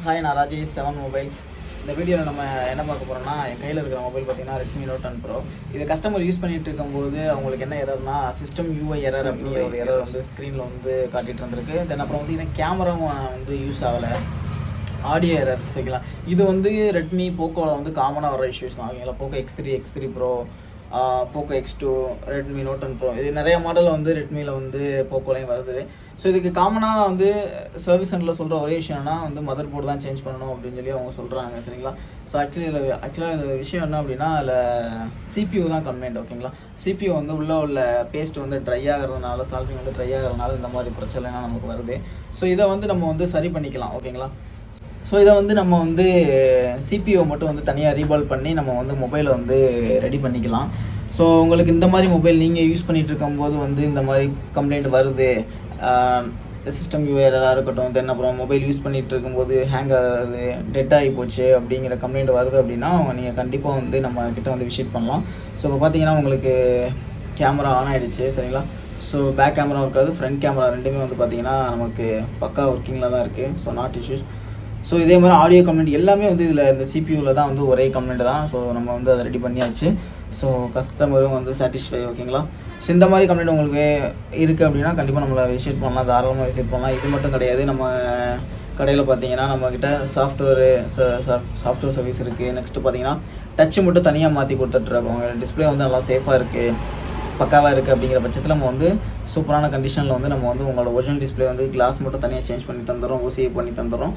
Hi, நான் Rajesh 7 mobile. இந்த வீடியோவில் நம்ம என்ன பார்க்க போகிறோம்னா, என் கையில் இருக்கிற மொபைல் பார்த்தீங்கன்னா Redmi Note 10 Pro. இது கஸ்டமர் யூஸ் பண்ணிகிட்டு இருக்கும்போது அவங்களுக்கு என்ன எரர்னா, சிஸ்டம் UI எரர் அப்படிங்கிற ஒரு எரர் வந்து ஸ்க்ரீனில் வந்து காட்டிகிட்டு இருந்திருக்கு. தென் அப்புறம் வந்து கேமராவும் வந்து யூஸ் ஆகலை, ஆடியோ எரர் சரிங்களா. இது வந்து ரெட்மி போக்கோவில் வந்து காமனாக வர இஷ்யூஸ் தான் ஓகேங்களா. Poco X3 Pro, Poco X2, Redmi Note 10 Pro, இது நிறைய மாடலில் வந்து ரெட்மியில் வந்து போக்கோலையும் வருது. ஸோ இதுக்கு காமனாக வந்து சர்வீஸ் சென்டரில் சொல்கிற ஒரே விஷயம்னா வந்து மதர் போர்டு தான் சேஞ்ச் பண்ணணும் அப்படின்னு சொல்லி அவங்க சொல்கிறாங்க சரிங்களா. ஸோ ஆக்சுவலாக இந்த விஷயம் என்ன அப்படின்னா, அதில் CPU தான் கம்ப்ளைண்ட் ஓகேங்களா. CPU வந்து உள்ள பேஸ்ட் வந்து ட்ரை ஆகிறதுனால, சால்விங் வந்து ட்ரை ஆகிறதுனால இந்த மாதிரி பிரச்சனைலாம் நமக்கு வருது. ஸோ இதை வந்து நம்ம வந்து சரி பண்ணிக்கலாம் ஓகேங்களா. ஸோ இதை வந்து நம்ம வந்து CPU மட்டும் வந்து தனியாக ரீபால் பண்ணி நம்ம வந்து மொபைலை வந்து ரெடி பண்ணிக்கலாம். ஸோ உங்களுக்கு இந்த மாதிரி மொபைல் நீங்கள் யூஸ் பண்ணிகிட்டு இருக்கும்போது வந்து இந்த மாதிரி கம்ப்ளைண்ட் வருது, சிஸ்டம் எரராக இருக்கட்டும், தென் அப்புறம் மொபைல் யூஸ் பண்ணிகிட்டு இருக்கும்போது ஹேங் ஆகிறது, டெட் ஆகி போச்சு அப்படிங்கிற கம்ப்ளைண்ட் வருது அப்படின்னா நீங்கள் கண்டிப்பாக வந்து நம்ம கிட்ட வந்து விசிட் பண்ணலாம். ஸோ இப்போ பார்த்தீங்கன்னா உங்களுக்கு கேமரா ஆன் ஆகிடுச்சு சரிங்களா. ஸோ பேக் கேமரா இருக்காது, ஃப்ரண்ட் கேமரா ரெண்டுமே வந்து பார்த்திங்கன்னா நமக்கு பக்கா ஒர்க்கிங்கில் தான் இருக்குது. So not issues. ஸோ இதே மாதிரி ஆடியோ கம்ப்ளைண்ட் எல்லாமே வந்து இதில் இந்த CPUவில் தான் வந்து ஒரே கம்ப்ளைண்ட் தான். ஸோ நம்ம வந்து அதை ரெடி பண்ணியாச்சு. ஸோ கஸ்டமரும் வந்து சாட்டிஸ்ஃபை ஓகேங்களா. ஸோ இந்த மாதிரி கம்ப்ளைண்ட் உங்களுக்கு இருக்குது அப்படின்னா கண்டிப்பாக நம்மளை விசிட் பண்ணலாம், தாராளமாக விசிட் பண்ணலாம். இது மட்டும் கிடையாது, நம்ம கடையில் பார்த்தீங்கன்னா நம்மக்கிட்ட சாஃப்ட்வேர் சர்வீஸ் இருக்குது. நெக்ஸ்ட்டு பார்த்தீங்கன்னா டச்சு மட்டும் தனியாக மாற்றி கொடுத்துட்ருக்கோம். டிஸ்பிளே வந்து நல்லா சேஃபாக இருக்குது, பக்காவாக இருக்குது. அப்படிங்கிற பட்சத்தில் நம்ம வந்து சூப்பரான கண்டிஷனில் வந்து நம்ம வந்து உங்களோட ஒரிஜினல் டிஸ்பிளே வந்து கிளாஸ் மட்டும் தனியாக சேஞ்ச் பண்ணி தந்துடுறோம், OCA பண்ணி தந்துடுறோம்.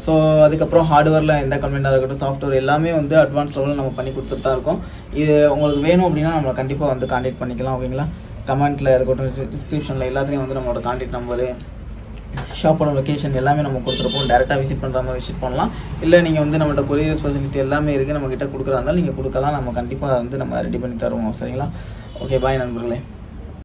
ஸோ அதுக்கப்புறம் ஹார்ட்வேரில் எந்த கம்ப்ளைண்ட்டாக இருக்கட்டும், சாஃப்ட்வேர் எல்லாமே வந்து அட்வான்ஸ் லெவலில் நம்ம பண்ணி கொடுத்துட்டு தான் இருக்கோம். இது உங்களுக்கு வேணும் அப்படின்னா நம்மளை கண்டிப்பாக வந்து கான்டாக்ட் பண்ணிக்கலாம் ஓகேங்களா. கமெண்ட்டில் இருக்கட்டும், டிஸ்கிரிப்ஷனில் எல்லாத்துலேயும் வந்து நம்மளோட கான்டாக்ட் நம்பரு, ஷாப்போட லொக்கேஷன் எல்லாமே நம்ம கொடுத்துருப்போம். டேரெக்டாக விசிட் பண்ணுற மாதிரி விசிட் பண்ணலாம். இல்லை நீங்கள் வந்து நம்மகிட்ட கொரியர் ஃபெசிலிட்டி எல்லாமே இருக்குது, நம்மக்கிட்ட கொடுக்குறதா இருந்தாலும் நீங்கள் கொடுக்கலாம். நம்ம கண்டிப்பாக வந்து நம்ம ரெடி பண்ணி தருவோம் சரிங்களா. ஓகே, பாய் நண்பர்களே.